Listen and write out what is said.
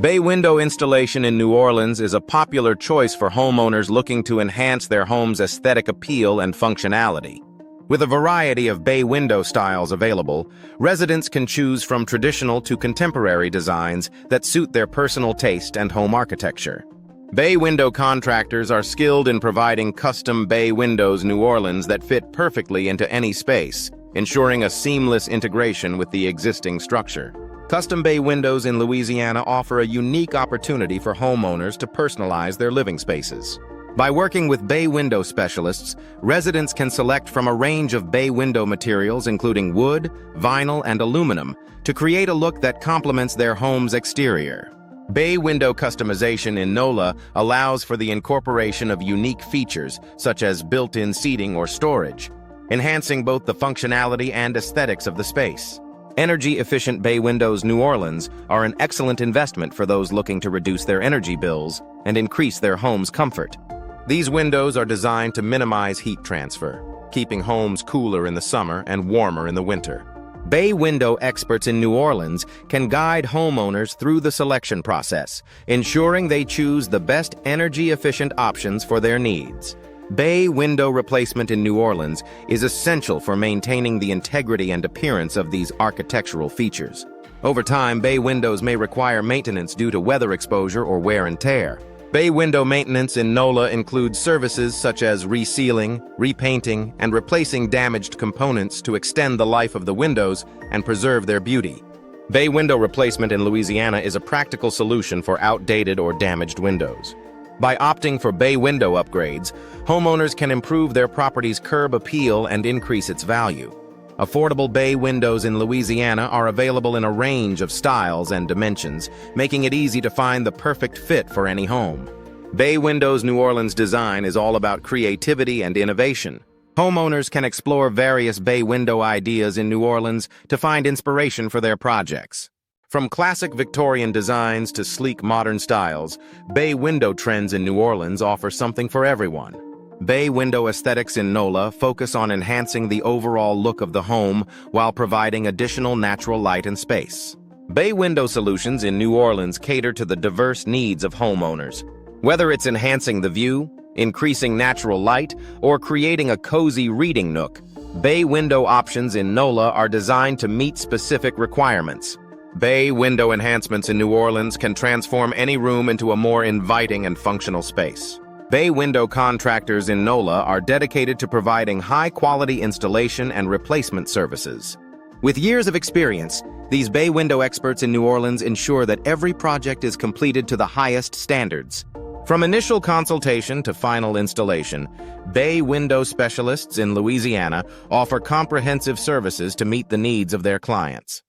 Bay window installation in New Orleans is a popular choice for homeowners looking to enhance their home's aesthetic appeal and functionality. With a variety of bay window styles available, residents can choose from traditional to contemporary designs that suit their personal taste and home architecture. Bay window contractors are skilled in providing custom bay windows New Orleans that fit perfectly into any space, ensuring a seamless integration with the existing structure. Custom bay windows in Louisiana offer a unique opportunity for homeowners to personalize their living spaces. By working with bay window specialists, residents can select from a range of bay window materials including wood, vinyl, and aluminum to create a look that complements their home's exterior. Bay window customization in NOLA allows for the incorporation of unique features such as built-in seating or storage, enhancing both the functionality and aesthetics of the space. Energy-efficient bay windows New Orleans are an excellent investment for those looking to reduce their energy bills and increase their home's comfort. These windows are designed to minimize heat transfer, keeping homes cooler in the summer and warmer in the winter. Bay window experts in New Orleans can guide homeowners through the selection process, ensuring they choose the best energy-efficient options for their needs. Bay window replacement in New Orleans is essential for maintaining the integrity and appearance of these architectural features. Over time, bay windows may require maintenance due to weather exposure or wear and tear. Bay window maintenance in NOLA includes services such as resealing, repainting, and replacing damaged components to extend the life of the windows and preserve their beauty. Bay window replacement in Louisiana is a practical solution for outdated or damaged windows. By opting for bay window upgrades, homeowners can improve their property's curb appeal and increase its value. Affordable bay windows in Louisiana are available in a range of styles and dimensions, making it easy to find the perfect fit for any home. Bay Windows New Orleans design is all about creativity and innovation. Homeowners can explore various bay window ideas in New Orleans to find inspiration for their projects. From classic Victorian designs to sleek modern styles, bay window trends in New Orleans offer something for everyone. Bay window aesthetics in NOLA focus on enhancing the overall look of the home while providing additional natural light and space. Bay window solutions in New Orleans cater to the diverse needs of homeowners. Whether it's enhancing the view, increasing natural light, or creating a cozy reading nook, bay window options in NOLA are designed to meet specific requirements. Bay window enhancements in New Orleans can transform any room into a more inviting and functional space. Bay window contractors in NOLA are dedicated to providing high-quality installation and replacement services. With years of experience, these bay window experts in New Orleans ensure that every project is completed to the highest standards. From initial consultation to final installation, bay window specialists in Louisiana offer comprehensive services to meet the needs of their clients.